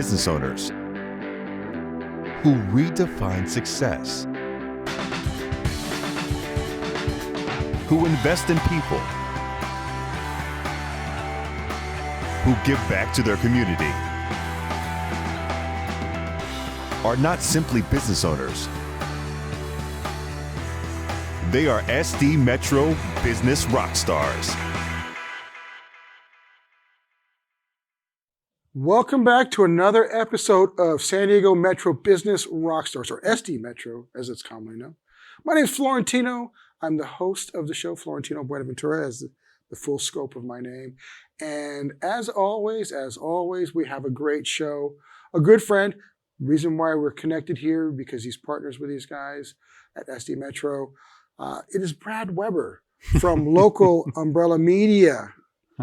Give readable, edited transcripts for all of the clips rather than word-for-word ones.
business owners who redefine success, who invest in people, who give back to their community, are not simply business owners. They are SD Metro business rock stars. Welcome back to another episode of San Diego Metro Business Rockstars, or SD Metro, as it's commonly known. My name is Florentino. I'm the host of the show, Florentino Buenaventura, as the full scope of my name. And as always, we have a great show. A good friend. Reason why we're connected here, because he's partners with these guys at SD Metro. It is Brad Weber from Local Umbrella Media.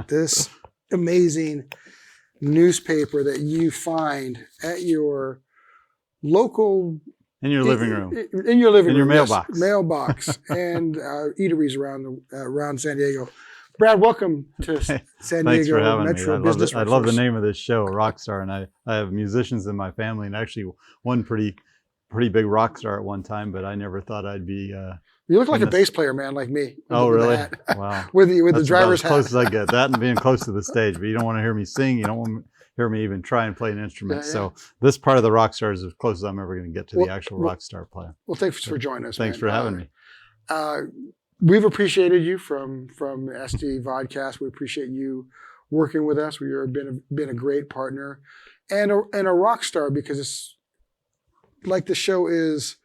This amazing newspaper that you find at your local in your living room, in your mailbox, yes, mailbox, and eateries around San Diego. Brad, welcome to San Thanks Diego for having Metro me. Business. I love the name of this show, Rockstar, and I have musicians in my family, and actually one pretty big rock star at one time, but I never thought I'd be. You look like a bass player, man, like me. Oh, really? Wow. with the driver's hat. As close as I get. That and being close to the stage. But you don't want to hear me sing. You don't want to hear me even try and play an instrument. Yeah. So this part of the rock star is as close as I'm ever going to get to the actual rock star player. Well, thanks for joining us. Thanks for having me. We've appreciated you from SD Vodcast. We appreciate you working with us. You've been a great partner and a rock star, because it's like the show is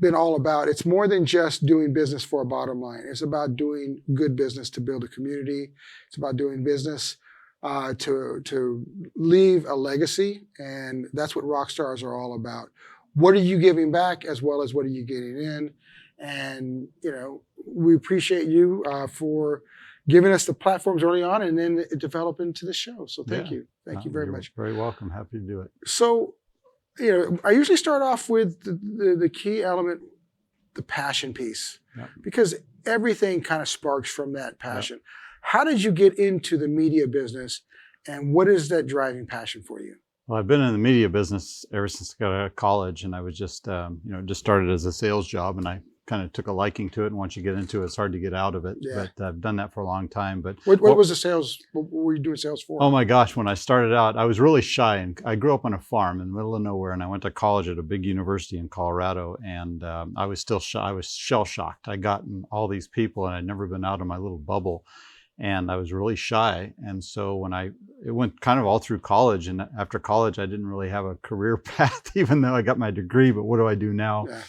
been all about. It's more than just doing business for a bottom line. It's about doing good business to build a community. It's about doing business to leave a legacy, and that's what rock stars are all about. What are you giving back, as well as what are you getting in? And we appreciate you for giving us the platforms early on, and then develop into the show. So thank you very much. Very welcome. Happy to do it. So, I usually start off with the key element, the passion piece, because everything kind of sparks from that passion. How did you get into the media business, and what is that driving passion for you? Well, I've been in the media business ever since I got out of college, and I was just started as a sales job, and I kind of took a liking to it. And once you get into it, it's hard to get out of it. Yeah. But I've done that for a long time. But what was the sales? What were you doing sales for? Oh my gosh. When I started out, I was really shy, and I grew up on a farm in the middle of nowhere, and I went to college at a big university in Colorado, and I was still shy. I was shell shocked. I'd gotten all these people, and I'd never been out of my little bubble. And I was really shy. And so it went kind of all through college. And after college, I didn't really have a career path, even though I got my degree. But what do I do now? Yeah.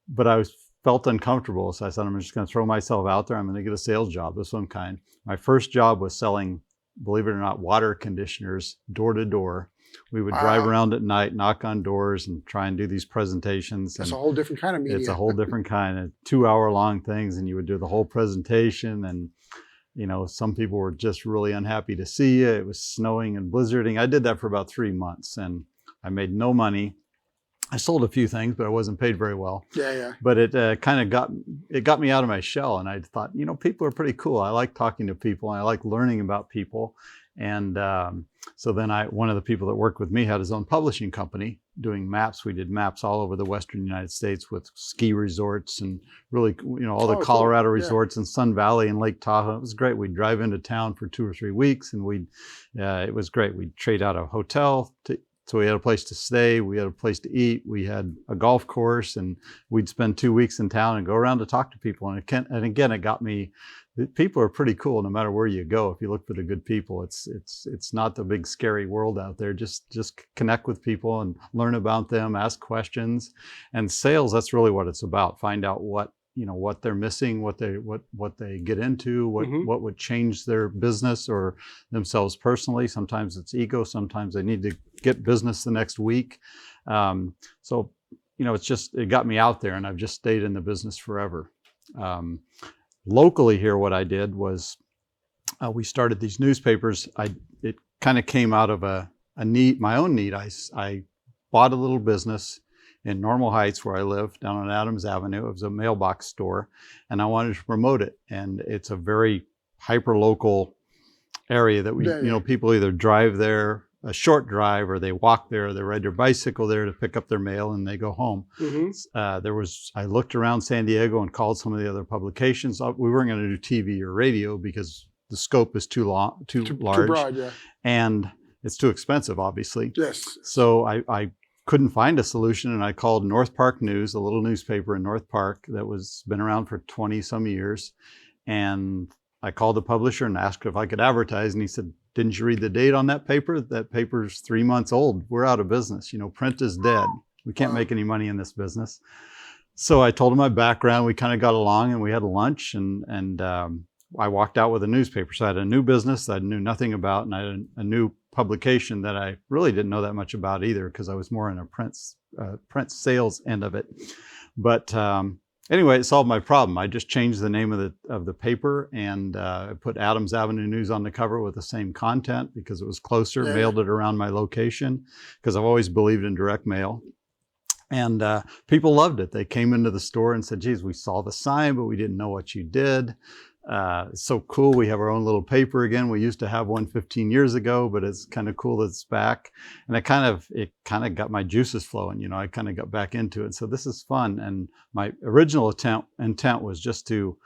But I felt uncomfortable. So I said, I'm just going to throw myself out there. I'm going to get a sales job of some kind. My first job was selling, believe it or not, water conditioners door to door. We would drive around at night, knock on doors, and try and do these presentations. That's a whole different kind of media. It's a whole different kind of 2-hour-long things. And you would do the whole presentation, and some people were just really unhappy to see you. It was snowing and blizzarding. I did that for about 3 months, and I made no money. I sold a few things, but I wasn't paid very well. Yeah. But it kind of got me out of my shell, and I thought, people are pretty cool. I like talking to people, and I like learning about people. And so then one of the people that worked with me had his own publishing company doing maps. We did maps all over the Western United States with ski resorts and really, all the Colorado resorts and Sun Valley and Lake Tahoe. It was great. We'd drive into town for 2 or 3 weeks, and it was great. We'd trade out a hotel so we had a place to stay, we had a place to eat, we had a golf course, and we'd spend 2 weeks in town and go around to talk to people. And again, it got me. People are pretty cool no matter where you go. If you look for the good people, it's not the big scary world out there. Just connect with people and learn about them, ask questions. And sales, that's really what it's about. Find out what they're missing, what they get into, what would change their business or themselves personally. Sometimes it's ego. Sometimes they need to get business the next week. So it got me out there, and I've just stayed in the business forever. Locally here, what I did was we started these newspapers. It kind of came out of a need, my own need. I bought a little business in Normal Heights, where I live, down on Adams Avenue. It was a mailbox store, and I wanted to promote it. And it's a very hyper-local area that people either drive there a short drive, or they walk there, they ride their bicycle there to pick up their mail, and they go home. I looked around San Diego and called some of the other publications. We weren't going to do TV or radio because the scope is too large, Too broad, yeah. and it's too expensive, obviously. Yes. So I couldn't find a solution, and I called North Park News, a little newspaper in North Park that was been around for 20 some years. And I called the publisher and asked if I could advertise, and he said, "Didn't you read the date on that paper? That paper's 3 months old. We're out of business. Print is dead. We can't make any money in this business." So I told him my background. We kind of got along, and we had lunch, and I walked out with a newspaper. So I had a new business that I knew nothing about, and I had a new publication that I really didn't know that much about either, because I was more in a print sales end of it. But anyway, it solved my problem. I just changed the name of the paper, and I put Adams Avenue News on the cover with the same content because it was closer. Yeah. Mailed it around my location because I've always believed in direct mail. And people loved it. They came into the store and said, "Geez, we saw the sign, but we didn't know what you did. It's so cool. We have our own little paper again. We used to have one 15 years ago, but it's kind of cool that it's back." And it kind of got my juices flowing. I kind of got back into it. So this is fun. And my original intent was just to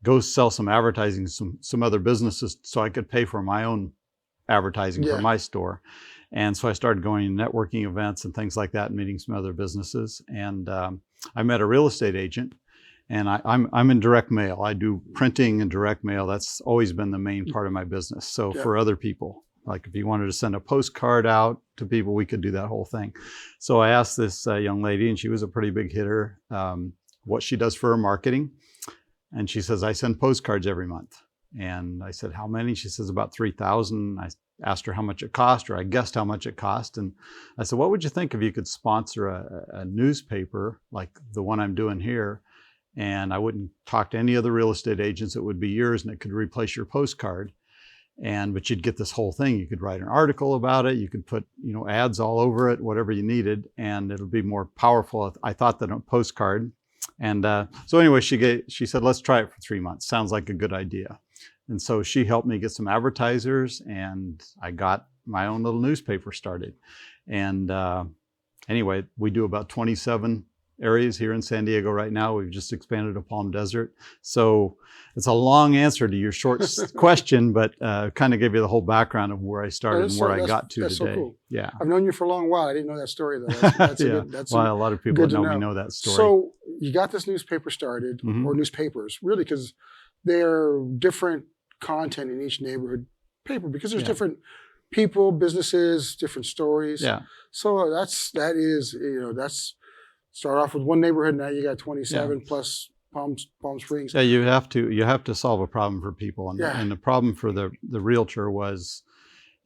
go sell some advertising, some other businesses, so I could pay for my own advertising for my store. And so I started going to networking events and things like that, and meeting some other businesses. And I met a real estate agent. And I'm in direct mail. I do printing and direct mail. That's always been the main part of my business. So for other people, like if you wanted to send a postcard out to people, we could do that whole thing. So I asked this young lady, and she was a pretty big hitter, what she does for her marketing. And she says, "I send postcards every month." And I said, "How many?" She says, "About 3,000. I asked her how much it cost, or I guessed how much it cost. And I said, "What would you think if you could sponsor a newspaper like the one I'm doing here? And I wouldn't talk to any other real estate agents. It would be yours, and it could replace your postcard. But you'd get this whole thing. You could write an article about it. You could put, ads all over it, whatever you needed, and it'll be more powerful, I thought, than a postcard." And so anyway, she said, "Let's try it for 3 months. Sounds like a good idea." And so she helped me get some advertisers, and I got my own little newspaper started. And anyway, we do about 27 areas here in San Diego right now. We've just expanded to Palm Desert. So it's a long answer to your short question, but kind of gave you the whole background of where I started and where I got to today. So cool. Yeah. I've known you for a long while. I didn't know that story though. That's yeah. A lot of people that know me know that story. So you got this newspaper started, or newspapers, really, because they're different content in each neighborhood paper, because there's different people, businesses, different stories. Yeah. So that's start off with one neighborhood. Now you got 27 plus Palm Springs. Yeah, you have to solve a problem for people, and the problem for the realtor was,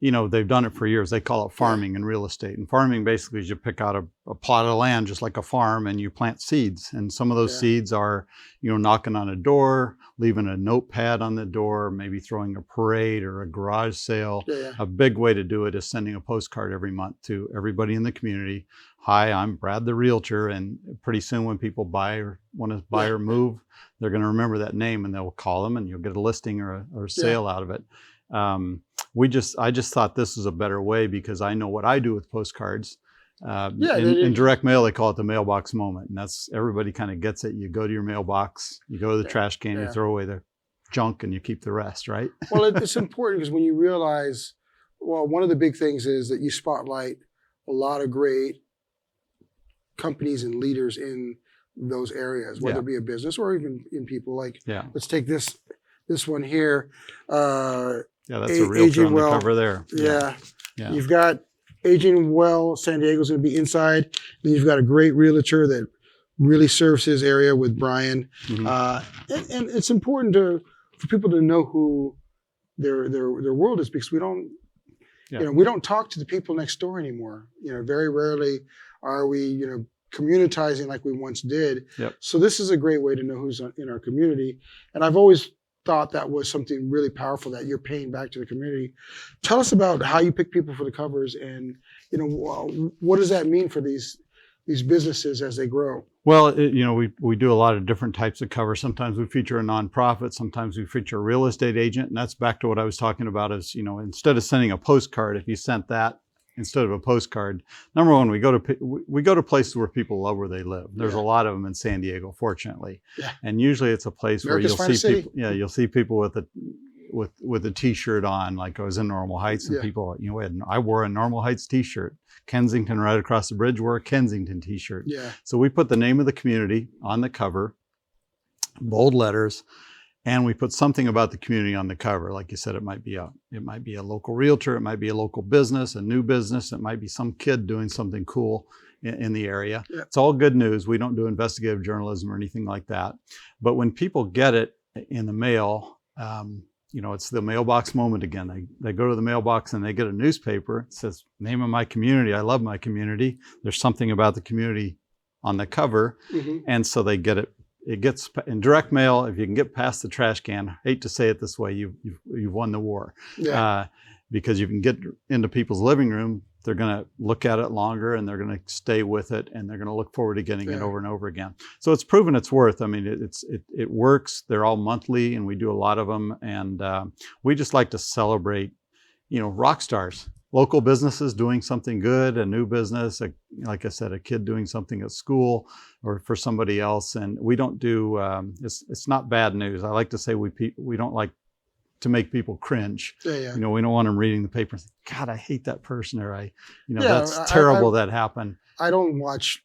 they've done it for years. They call it farming in real estate, and farming basically is you pick out a plot of land just like a farm, and you plant seeds. And some of those seeds are, knocking on a door, leaving a notepad on the door, maybe throwing a parade or a garage sale. A big way to do it is sending a postcard every month to everybody in the community. "Hi, I'm Brad the Realtor," and pretty soon when people buy or want to buy or move, they're going to remember that name, and they'll call them, and you'll get a listing or a sale out of it. I just thought this was a better way, because I know what I do with postcards. In direct mail, they call it the mailbox moment, and that's, everybody kind of gets it. You go to your mailbox, you go to the trash can, you throw away the junk, and you keep the rest, right? Well, it's important, because when you realize, one of the big things is that you spotlight a lot of great companies and leaders in those areas, whether it be a business or even in people. Like, let's take this one here. That's a realtor on the cover there. Yeah. You've got Aging Well, San Diego's going to be inside. Then you've got a great realtor that really serves his area with Brian. And it's important for people to know who their world is, because we don't, we don't talk to the people next door anymore. Very rarely are we, communitizing like we once did. So this is a great way to know who's in our community. And I've always thought that was something really powerful, that you're paying back to the community. Tell us about how you pick people for the covers, and what does that mean for these businesses as they grow? Well, we do a lot of different types of covers. Sometimes we feature a nonprofit, sometimes we feature a real estate agent, and that's back to what I was talking about. Is instead of sending a postcard, if you sent that instead of a postcard. Number one, we go to places where people love where they live. There's a lot of them in San Diego, fortunately, and usually it's a place America's where you'll see finest people. Yeah, you'll see people with a T-shirt on, like I was in Normal Heights, and people, I wore a Normal Heights T-shirt. Kensington, right across the bridge, wore a Kensington T-shirt. Yeah. So we put the name of the community on the cover, bold letters. And we put something about the community on the cover. Like you said, it might be a local realtor, it might be a local business, a new business, it might be some kid doing something cool in the area. Yeah. It's all good news. We don't do investigative journalism or anything like that. But when people get it in the mail, it's the mailbox moment again. They go to the mailbox and they get a newspaper. It says, name of my community. I love my community. There's something about the community on the cover. Mm-hmm. And so they get it. It gets in direct mail. If you can get past the trash can, I hate to say it this way, you've won the war. Yeah. Because you can get into people's living room, they're going to look at it longer and they're going to stay with it and they're going to look forward to getting it over and over again. So it's proven its worth. I mean, it works. They're all monthly and we do a lot of them. And we just like to celebrate, rock stars. Local businesses doing something good, a new business, like I said, a kid doing something at school or for somebody else. And we don't do, it's not bad news. I like to say we don't like to make people cringe. Yeah. We don't want them reading the paper and say, God, I hate that person, or that's terrible that happened. I don't watch,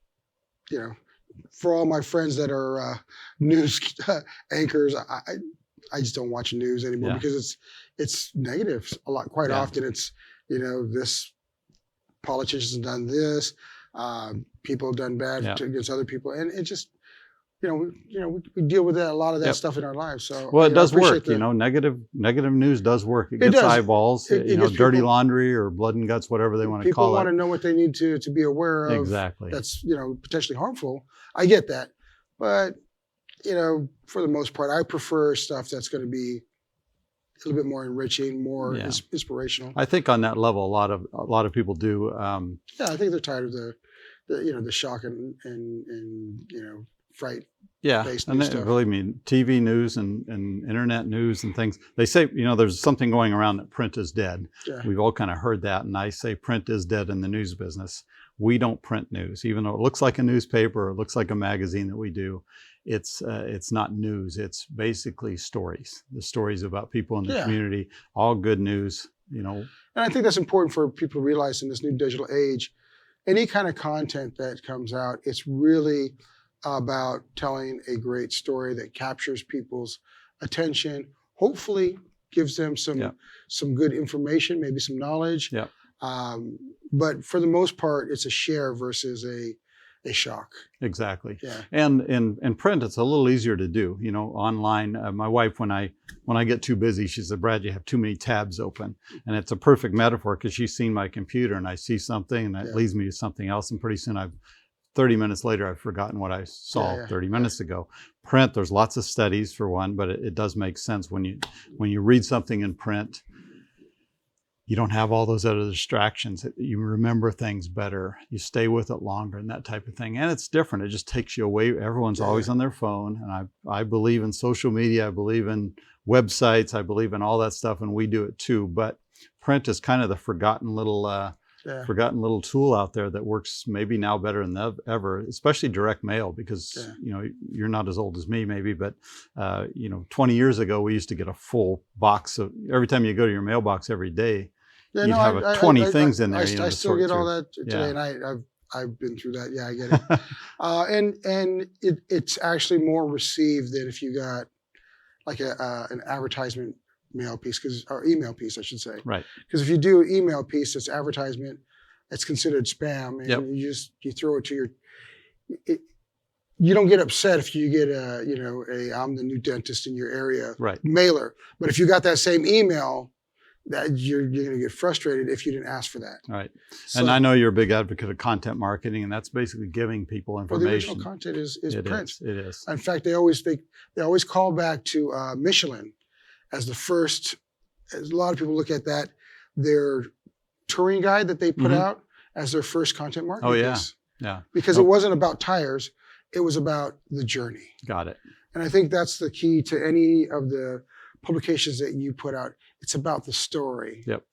for all my friends that are news anchors, I just don't watch news anymore because it's negative a lot. Quite often it's, this politician's done this, people have done bad against other people, and it just, we deal with that, a lot of that stuff in our lives. So it does work. Negative news does work. It gets eyeballs. It gets dirty laundry or blood and guts, whatever they want to call it. People want to know what they need to be aware of. Exactly. That's potentially harmful. I get that, but for the most part, I prefer stuff that's going to be a little bit more enriching, more inspirational. I think on that level, a lot of people do. I think they're tired of the shock and fright. Yeah, and believe me, TV news and internet news and things. They say there's something going around that print is dead. Yeah. We've all kind of heard that, and I say print is dead in the news business. We don't print news, even though it looks like a newspaper or it looks like a magazine that we do. It's not news. It's basically stories. The stories about people in the community, all good news, And I think that's important for people to realize in this new digital age. Any kind of content that comes out, it's really about telling a great story that captures people's attention, hopefully gives them some good information, maybe some knowledge. Yeah. But for the most part, it's a share versus a shock. Exactly. Yeah. And in print, it's a little easier to do. Online, my wife, when I get too busy, she said, Brad, you have too many tabs open. And it's a perfect metaphor because she's seen my computer and I see something and that leads me to something else. And pretty soon 30 minutes later, I've forgotten what I saw 30 minutes ago. Print, there's lots of studies for one, but it does make sense when you read something in print. You don't have all those other distractions. You remember things better. You stay with it longer and that type of thing. And it's different. It just takes you away. Everyone's always on their phone. And I believe in social media. I believe in websites. I believe in all that stuff. And we do it too. But print is kind of the forgotten little tool out there that works maybe now better than ever, especially direct mail, because you're not as old as me maybe, but 20 years ago we used to get a full box of, every time you go to your mailbox every day, you'd have 20 things in there. I still get all that today, and I've been through that. Yeah, I get it. And it's actually more received than if you got like an advertisement mail piece, or email piece, I should say. Right. Because if you do an email piece that's advertisement, it's considered spam, and you throw it to you don't get upset if you get a I'm the new dentist in your area mailer. But if you got that same email, that you're going to get frustrated if you didn't ask for that. Right. So, and I know you're a big advocate of content marketing, and that's basically giving people information. Well, the original content is print. It is. In fact, they always call back to Michelin as the first. As a lot of people look at that, their touring guide that they put out as their first content marketing piece. Yeah. Because it wasn't about tires, it was about the journey. Got it. And I think that's the key to any of the publications that you put out. It's about the story. Yep.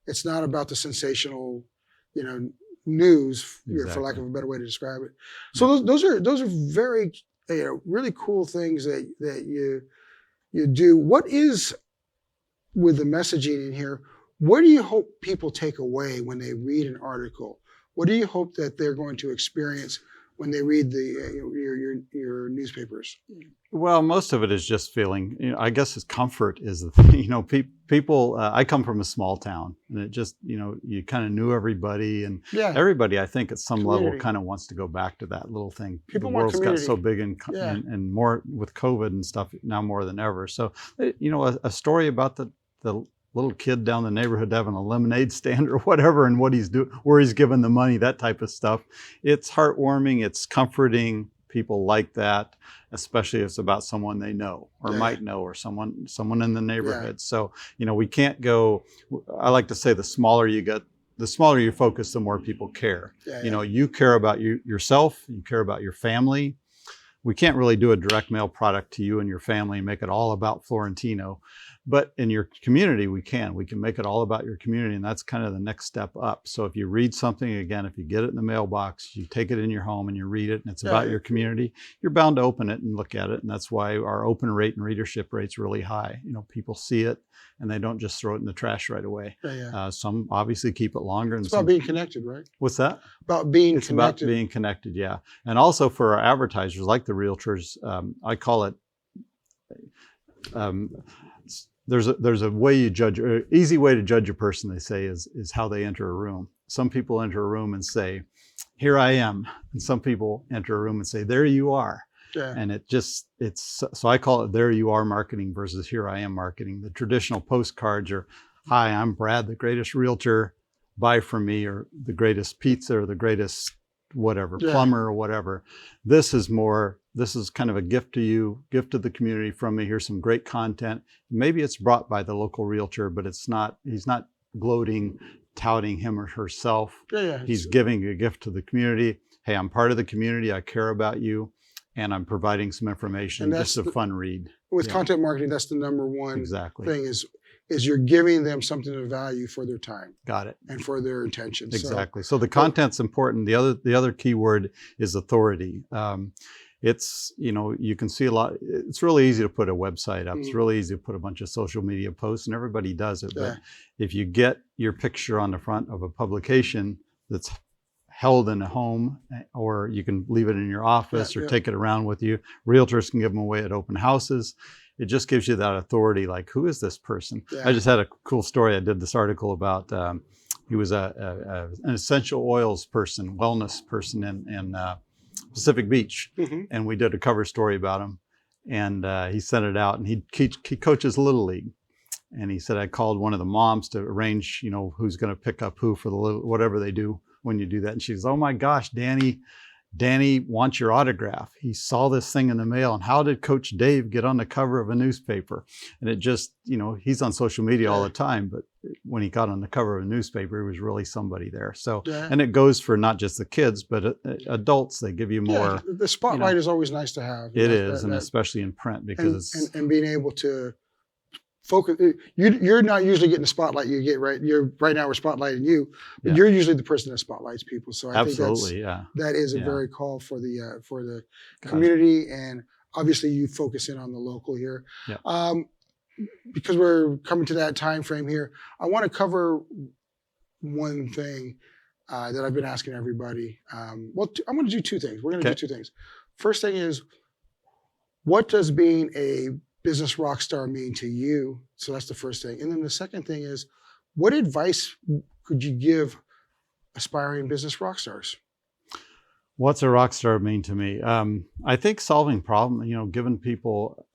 It's not about the sensational, news, for lack Exactly. of a better way to describe it. So those are very, really cool things that you do. What is with the messaging in here? What do you hope people take away when they read an article? What do you hope that they're going to experience when they read your newspapers? Well, most of it is just feeling, I guess his comfort is the thing. People, I come from a small town, and it just, you kind of knew everybody, and Yeah, everybody, I think at some level community. kind of wants to go back to that little thing. People The want world's got community. so big Yeah. and more with COVID and stuff now more than ever. So, a story about the little kid down the neighborhood having a lemonade stand or whatever, and what he's doing, where he's giving the money, that type of stuff. It's heartwarming. It's comforting. People like that, especially if it's about someone they know or might know, or someone in the neighborhood. So, we can't go, I like to say the smaller you get, the smaller you focus, the more people care. You care about yourself, you care about your family. We can't really do a direct mail product to you and your family and make it all about Florentino. But in your community, we can make it all about your community. And that's kind of the next step up. So if you read something, again, if you get it in the mailbox, you take it in your home and you read it, and it's about your community, you're bound to open it and look at it. And that's why our open rate and readership rate's really high. People see it and they don't just throw it in the trash right away. Some obviously keep it longer. And it's about being connected, right? What's that? About being it's connected. About being connected, yeah. And also for our advertisers, like the realtors, I call it, there's a way you judge, or easy way to judge a person, they say, is how they enter a room. Some people enter a room and say, "Here I am," and some people enter a room and say, "There you are." And so I call it "There you are" marketing versus "Here I am" marketing. The traditional postcards are, "Hi, I'm Brad, the greatest realtor. Buy from me," or "the greatest pizza," or "the greatest whatever, plumber," or whatever. This is kind of a gift to you, gift to the community from me. Here's some great content. Maybe it's brought by the local realtor, but he's not gloating, touting him or herself. He's giving a gift to the community. Hey, I'm part of the community. I care about you. And I'm providing some information. Just a fun read. With content marketing, that's the number one thing is you're giving them something of value for their time. Got it. And for their attention. Exactly. So the content's important. The other key word is authority. It's, you can see a lot. It's really easy to put a website up. It's really easy to put a bunch of social media posts, and everybody does it. But if you get your picture on the front of a publication that's held in a home, or you can leave it in your office or take it around with you. Realtors can give them away at open houses. It just gives you that authority, like, who is this person? I just had a cool story. I did this article about, he was an essential oils person, wellness person in Pacific Beach. And we did a cover story about him. And he sent it out, and he coaches Little League. And he said, I called one of the moms to arrange, who's going to pick up who for the whatever they do when you do that. And she goes, "Oh my gosh, Danny wants your autograph. He saw this thing in the mail. And how did Coach Dave get on the cover of a newspaper?" And it just, he's on social media all the time, but when he got on the cover of a newspaper, it was really somebody there. So, and it goes for not just the kids, but adults. They give you more. The spotlight is always nice to have. It is, and especially in print, because and being able to focus. You're not usually getting the spotlight you get, right? Right now we're spotlighting you, but you're usually the person that spotlights people. So I think that is a very call for the community, and obviously you focus in on the local here. Because we're coming to that time frame here, I want to cover one thing that I've been asking everybody. I'm going to do two things. We're going to do two things. First thing is, what does being a business rock star mean to you? So that's the first thing. And then the second thing is, what advice could you give aspiring business rock stars? What's a rock star mean to me? I think solving giving people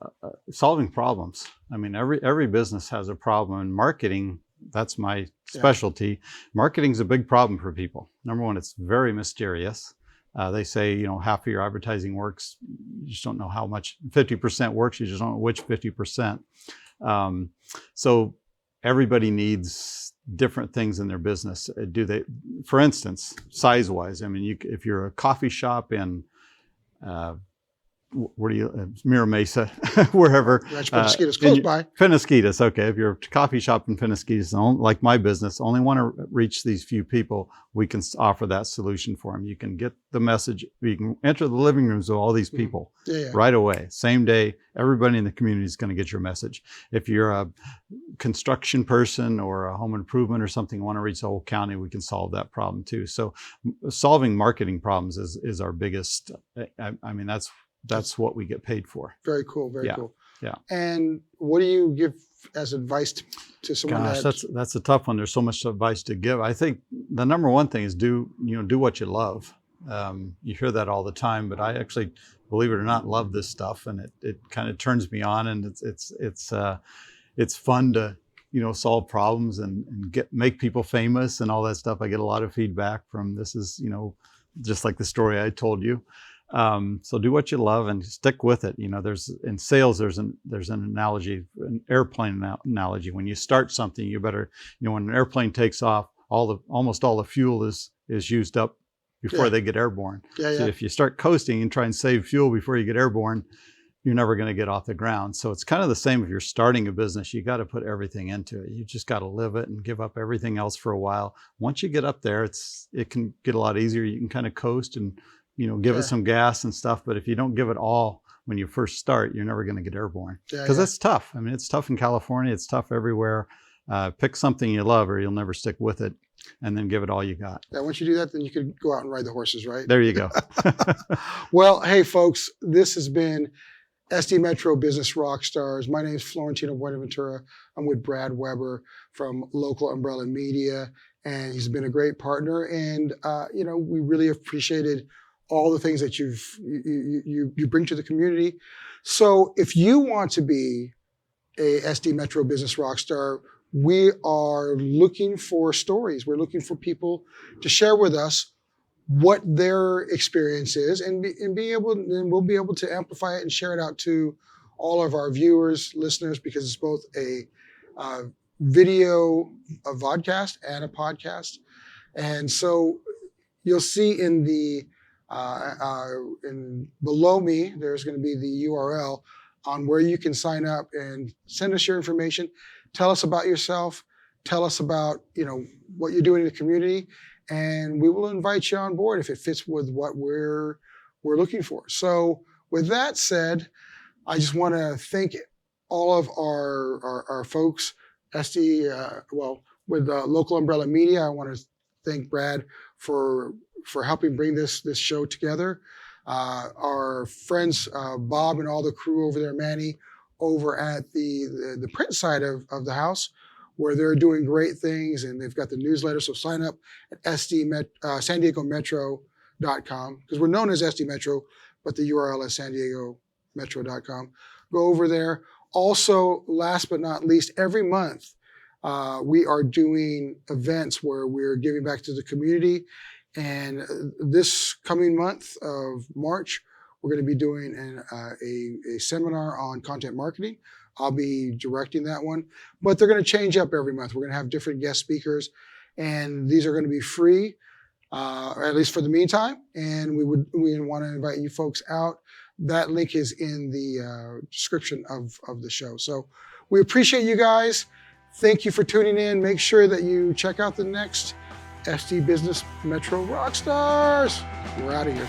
solving problems. I mean, every business has a problem, and marketing, that's my specialty. Marketing's a big problem for people. Number one, it's very mysterious. They say, half of your advertising works. You just don't know how much. 50% works. You just don't know which 50%. So everybody needs different things in their business. For instance, size-wise, I mean, if you're a coffee shop in where do you, Mira Mesa, wherever. Rancho Penasquitos, close by. Penasquitos, okay. If you're a coffee shop in Penasquitos, like my business, only want to reach these few people, we can offer that solution for them. You can get the message, you can enter the living rooms of all these people right away, same day. Everybody in the community is going to get your message. If you're a construction person or a home improvement or something, want to reach the whole county, we can solve that problem too. So solving marketing problems is our biggest, I mean, that's what we get paid for. Very cool. Very cool. Yeah. And what do you give as advice to someone? Gosh, that's a tough one. There's so much advice to give. I think the number one thing is do what you love. You hear that all the time, but I actually, believe it or not, love this stuff, and it kind of turns me on, and it's fun to solve problems and make people famous and all that stuff. I get a lot of feedback from this is just like the story I told you. So do what you love and stick with it. There's in sales, there's an analogy, an airplane analogy. When you start something, you better, when an airplane takes off, almost all the fuel is used up before they get airborne. So if you start coasting and try and save fuel before you get airborne, you're never going to get off the ground. So it's kind of the same if you're starting a business. You got to put everything into it. You just got to live it and give up everything else for a while. Once you get up there, it can get a lot easier. You can kind of coast and give it some gas and stuff. But if you don't give it all when you first start, you're never going to get airborne. Because it's tough. I mean, it's tough in California. It's tough everywhere. Pick something you love or you'll never stick with it, and then give it all you got. Yeah, once you do that, then you could go out and ride the horses, right? There you go. Well, hey, folks, this has been SD Metro Business Rockstars. My name is Florentino Buenaventura. I'm with Brad Weber from Local Umbrella Media, and he's been a great partner. And we really appreciated all the things that you bring to the community. So if you want to be a SD Metro Business Rockstar, we are looking for stories. We're looking for people to share with us what their experience is, and we'll be able to amplify it and share it out to all of our viewers, listeners, because it's both a video, a vodcast, and a podcast. And so you'll see in the below me, there's going to be the URL on where you can sign up and send us your information. Tell us about yourself. Tell us about what you're doing in the community, and we will invite you on board if it fits with what we're looking for. So with that said, I just want to thank all of our folks, SD, with Local Umbrella Media. I want to thank Brad for helping bring this show together. Our friends, Bob and all the crew over there, Manny, over at the print side of the house, where they're doing great things, and they've got the newsletter. So sign up at San Diego Metro.com, because we're known as SD Metro, but the URL is San Diego Metro.com. Go over there. Also, last but not least, every month we are doing events where we're giving back to the community. And this coming month of March, we're going to be doing a seminar on content marketing. I'll be directing that one, but they're going to change up every month. We're going to have different guest speakers, and these are going to be free, at least for the meantime. And we want to invite you folks out. That link is in the description of the show. So we appreciate you guys. Thank you for tuning in. Make sure that you check out the next SD Business Metro Rockstars. We're out of here.